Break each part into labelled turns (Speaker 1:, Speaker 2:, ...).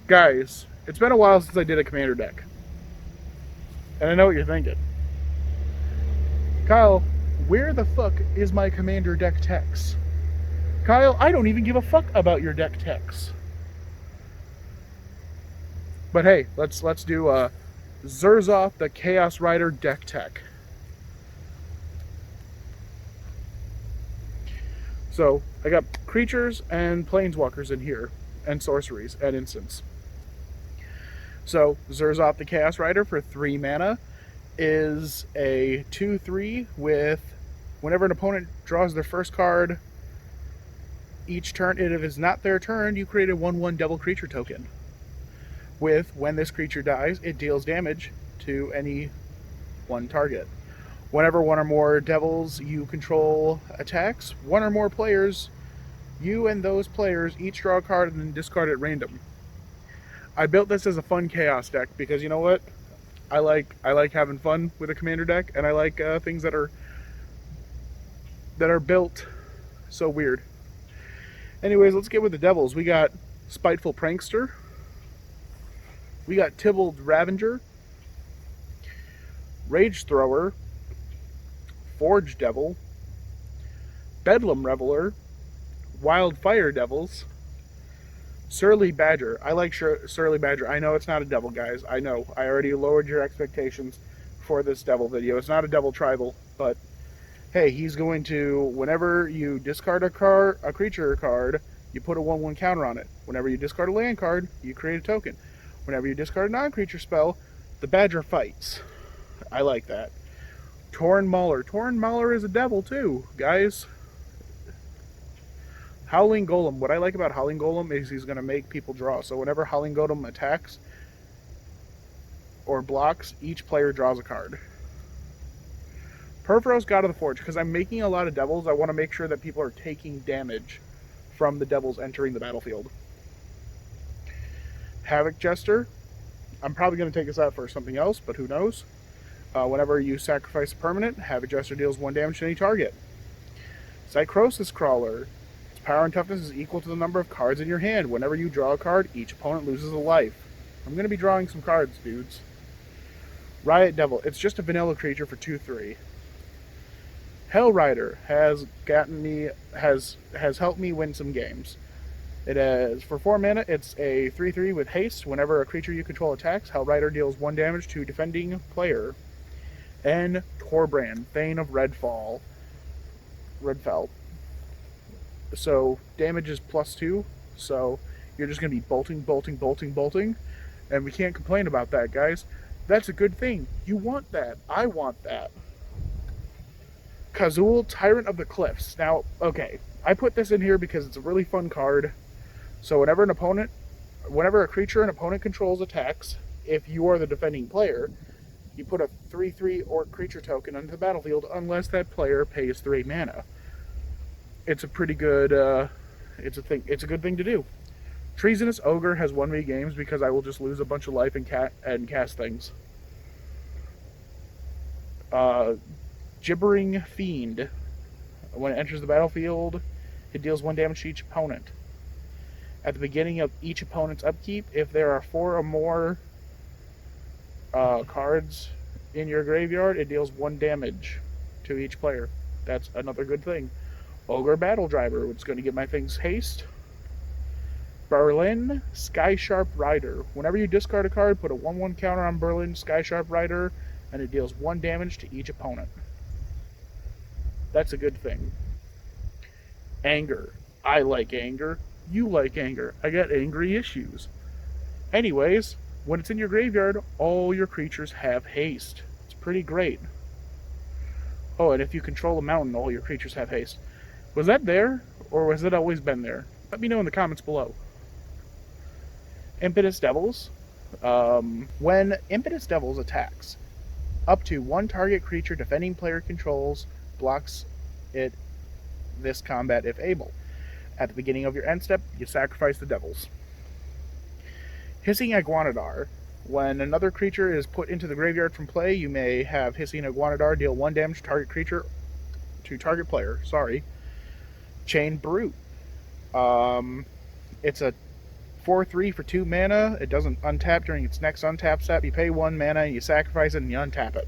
Speaker 1: Guys, it's been a while since I did a commander deck. And I know what you're thinking. Kyle, where the fuck is my commander deck text? Kyle, I don't even give a fuck about your deck text. But hey, let's do Zurzoth the Chaos Rider deck tech. So I got creatures and planeswalkers in here, and sorceries and instants. So Zurzoth the Chaos Rider for 3 mana is a 2/3 with whenever an opponent draws their first card each turn, and if it's not their turn, you create a 1/1 devil creature token. With when this creature dies, it deals damage to any one target. Whenever one or more devils you control attacks, one or more players, you and those players each draw a card and then discard at random. I built this as a fun chaos deck because you know what? I like having fun with a commander deck, and I like things that are built so weird. Anyways, let's get with the devils. We got Spiteful Prankster. We got Tybalt Ravenger, Rage Thrower, Forge Devil, Bedlam Reveler, Wildfire Devils, Surly Badger. I like Surly Badger. I know it's not a devil, guys. I know. I already lowered your expectations for this devil video. It's not a devil tribal, but hey, he's going to, whenever you discard a creature card, you put a 1/1 counter on it. Whenever you discard a land card, you create a token. Whenever you discard a non-creature spell, the Badger fights. I like that. Torn Mauler. Torn Mauler is a devil too, guys. Howling Golem. What I like about Howling Golem is he's going to make people draw. So whenever Howling Golem attacks or blocks, each player draws a card. Purphoros, God of the Forge. Because I'm making a lot of devils, I want to make sure that people are taking damage from the devils entering the battlefield. Havoc Jester. I'm probably going to take this out for something else, but who knows. Whenever you sacrifice a permanent, Havoc Jester deals 1 damage to any target. Psychrosis Crawler. Its power and toughness is equal to the number of cards in your hand. Whenever you draw a card, each opponent loses a life. I'm going to be drawing some cards, dudes. Riot Devil. It's just a vanilla creature for 2/3. Hell Rider has helped me win some games. It has, for 4 mana, it's a 3/3 with haste. Whenever a creature you control attacks, Hell Rider deals 1 damage to defending player. And Torbrand, Thane of Redfell. So damage is +2, so you're just going to be bolting, and we can't complain about that, guys. That's a good thing. You want that. I want that. Kazul, Tyrant of the Cliffs. Now, okay, I put this in here because it's a really fun card. So whenever a creature an opponent controls attacks, if you are the defending player, you put a 3/3 orc creature token onto the battlefield unless that player pays 3 mana. It's a pretty good, it's a good thing to do. Treasonous Ogre has won me games because I will just lose a bunch of life and cast things. Gibbering Fiend. When it enters the battlefield, it deals 1 damage to each opponent. At the beginning of each opponent's upkeep, if there are 4 or more cards in your graveyard, it deals 1 damage to each player. That's another good thing. Ogre Battle Driver, which is going to give my things haste. Berlin Skysharp Rider. Whenever you discard a card, put a 1/1 counter on Berlin Skysharp Rider, and it deals 1 damage to each opponent. That's a good thing. Anger. I like anger. You like anger. I got angry issues. Anyways, when it's in your graveyard, all your creatures have haste. It's pretty great. Oh, and if you control a mountain, all your creatures have haste. Was that there, or has it always been there? Let me know in the comments below. Impetus Devils. When Impetus Devils attacks, up to 1 target creature defending player controls blocks it this combat if able. At the beginning of your end step, you sacrifice the devils. Hissing Iguanodar. When another creature is put into the graveyard from play, you may have Hissing Iguanodar deal 1 damage to target creature to target player. Sorry. Chain Brute. It's a 4/3 for 2 mana. It doesn't untap during its next untap step. You pay 1 mana, and you sacrifice it, and you untap it.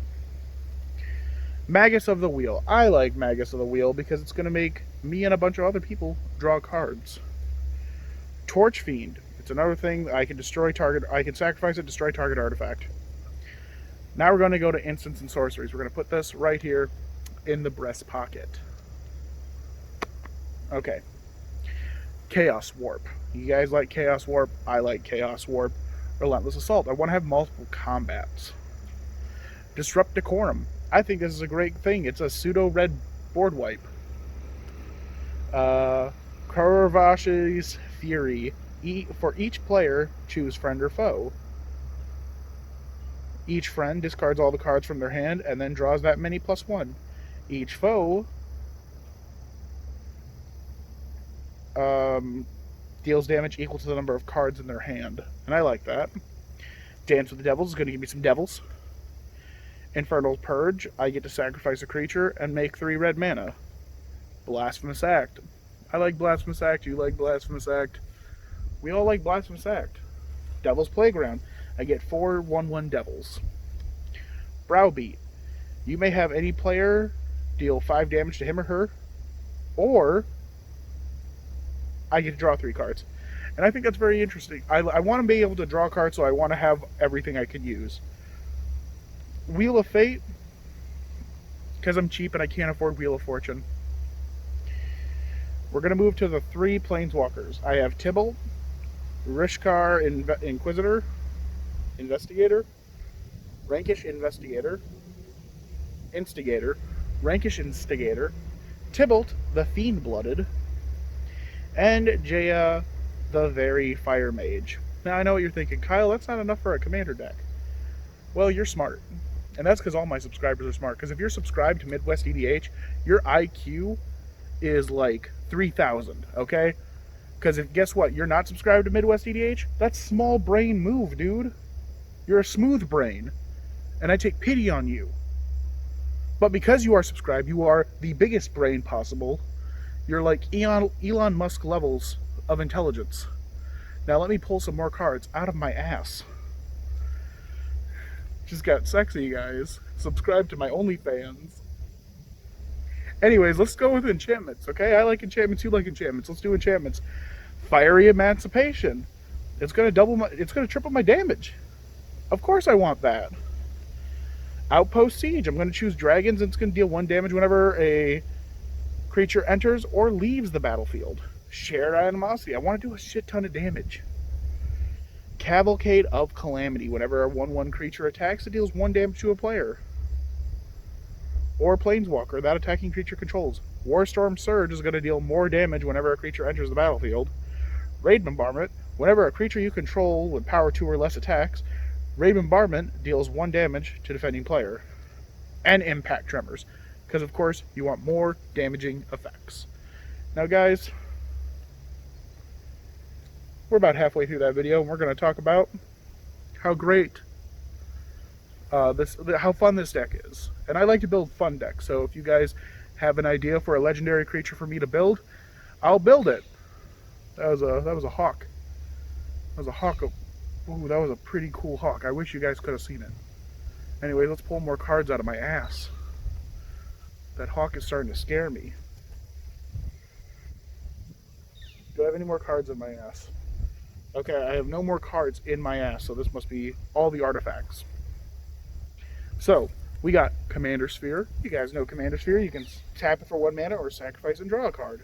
Speaker 1: Magus of the Wheel. I like Magus of the Wheel because it's going to make me and a bunch of other people draw cards. Torch Fiend. It's another thing. I can destroy target. I can sacrifice it, destroy target artifact. Now we're going to go to instants and sorceries. We're going to put this right here in the breast pocket. Okay. Chaos Warp. You guys like Chaos Warp? I like Chaos Warp. Relentless Assault. I want to have multiple combats. Disrupt Decorum. I think this is a great thing. It's a pseudo-red board wipe. Karavashi's Fury. For each player, choose friend or foe. Each friend discards all the cards from their hand and then draws that many +1. Each foe deals damage equal to the number of cards in their hand. And I like that. Dance with the Devils is going to give me some devils. Infernal Purge, I get to sacrifice a creature and make 3 red mana. Blasphemous Act. I like Blasphemous Act, you like Blasphemous Act. We all like Blasphemous Act. Devil's Playground. I get 4 1/1 devils. Browbeat. You may have any player deal 5 damage to him or her, or I get to draw 3 cards. And I think that's very interesting. I want to be able to draw cards, so I want to have everything I can use. Wheel of Fate, because I'm cheap and I can't afford Wheel of Fortune. We're going to move to the 3 Planeswalkers. I have Tybalt, Rishkar Inquisitor, Investigator, Rankish Investigator, Instigator, Rankish Instigator, Tybalt, the Fiend-Blooded, and Jaya, the Very Fire Mage. Now, I know what you're thinking, Kyle, that's not enough for a commander deck. Well, you're smart. And that's because all my subscribers are smart. Because if you're subscribed to Midwest EDH, your IQ is like 3,000, okay? Because guess what? You're not subscribed to Midwest EDH? That's small brain move, dude. You're a smooth brain. And I take pity on you. But because you are subscribed, you are the biggest brain possible. You're like Elon Musk levels of intelligence. Now let me pull some more cards out of my ass. Just got sexy, guys. Subscribe to my OnlyFans. Anyways, let's go with enchantments, okay? I like enchantments, you like enchantments. Let's do enchantments. Fiery Emancipation. It's gonna triple my damage. Of course I want that. Outpost Siege. I'm gonna choose dragons, and it's gonna deal 1 damage whenever a creature enters or leaves the battlefield. Shared Animosity. I want to do a shit ton of damage. Cavalcade of Calamity. Whenever a 1/1 creature attacks, it deals 1 damage to a player. Or Planeswalker, that attacking creature controls. Warstorm Surge is going to deal more damage whenever a creature enters the battlefield. Raid Bombardment. Whenever a creature you control with power 2 or less attacks, Raid Bombardment deals 1 damage to defending player. And Impact Tremors. Because, of course, you want more damaging effects. Now, guys, we're about halfway through that video, and we're going to talk about how great how fun this deck is. And I like to build fun decks, so if you guys have an idea for a legendary creature for me to build, I'll build it. That was a hawk. That was a hawk. Ooh, that was a pretty cool hawk. I wish you guys could have seen it. Anyway, let's pull more cards out of my ass. That hawk is starting to scare me. Do I have any more cards in my ass? Okay, I have no more cards in my ass, so this must be all the artifacts. So, we got Commander Sphere. You guys know Commander Sphere. You can tap it for 1 mana or sacrifice and draw a card.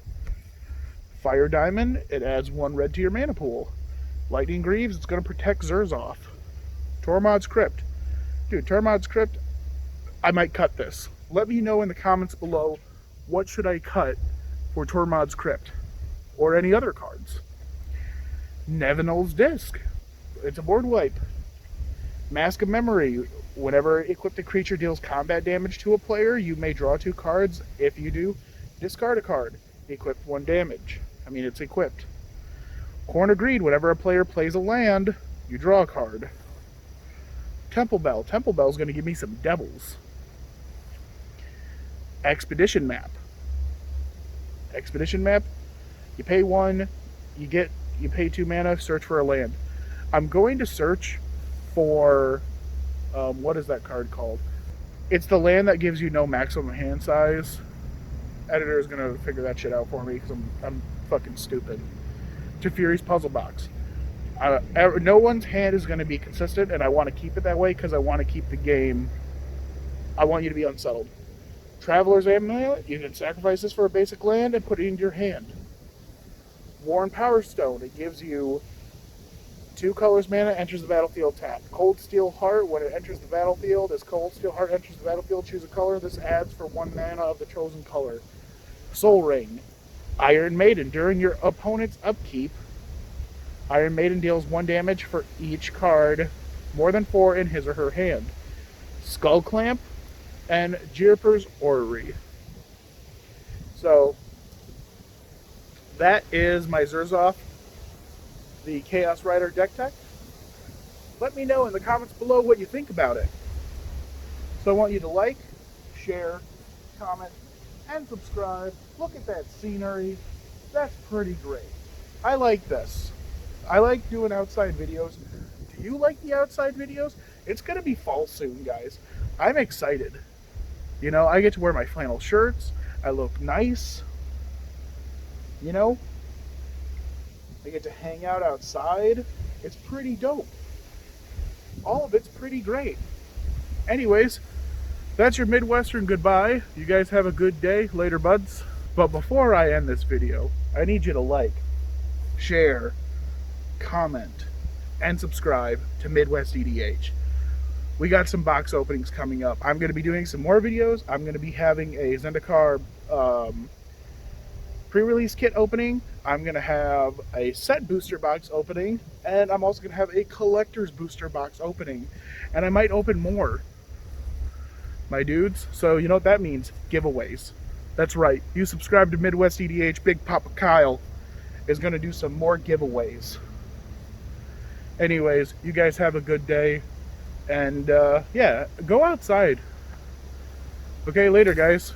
Speaker 1: Fire Diamond, it adds 1 red to your mana pool. Lightning Greaves, it's going to protect Zurzoth. Tormod's Crypt. Dude, Tormod's Crypt, I might cut this. Let me know in the comments below what should I cut for Tormod's Crypt. Or any other cards. Nevinol's Disc. It's a board wipe. Mask of Memory. Whenever equipped a creature deals combat damage to a player, you may draw 2 cards. If you do, discard a card. Equipped 1 damage. I mean, it's equipped. Corn of Greed. Whenever a player plays a land, you draw a card. Temple Bell. Temple Bell is going to give me some devils. Expedition Map. Expedition Map. You pay 1, you get You pay 2 mana, search for a land. I'm going to search for, what is that card called? It's the land that gives you no maximum hand size. Editor is going to figure that shit out for me because I'm fucking stupid. Teferi's Puzzle Box. No one's hand is going to be consistent, and I want to keep it that way because I want to keep the game. I want you to be unsettled. Traveler's Amulet. You can sacrifice this for a basic land and put it into your hand. Worn Power Stone. It gives you 2 colors mana, enters the battlefield tapped. Cold Steel Heart. When it enters the battlefield, as Cold Steel Heart enters the battlefield, choose a color. This adds for 1 mana of the chosen color. Soul Ring. Iron Maiden. During your opponent's upkeep, Iron Maiden deals 1 damage for each card more than 4 in his or her hand. Skull Clamp and Jirper's Orrery. So that is my Zurzoth, the Chaos Rider deck tech. Let me know in the comments below what you think about it. So I want you to like, share, comment, and subscribe. Look at that scenery. That's pretty great. I like this. I like doing outside videos. Do you like the outside videos? It's going to be fall soon, guys. I'm excited. You know, I get to wear my flannel shirts. I look nice. You know, I get to hang out outside. It's pretty dope. All of it's pretty great. Anyways, that's your Midwestern goodbye. You guys have a good day. Later, buds. But before I end this video, I need you to like, share, comment, and subscribe to Midwest EDH. We got some box openings coming up. I'm going to be doing some more videos. I'm going to be having a Zendikar pre-release kit opening. I'm going to have a set booster box opening, and I'm also going to have a collector's booster box opening. And I might open more, my dudes. So you know what that means? Giveaways. That's right. You subscribe to Midwest EDH, Big Papa Kyle is going to do some more giveaways. Anyways, you guys have a good day. And yeah, go outside. Okay, later, guys.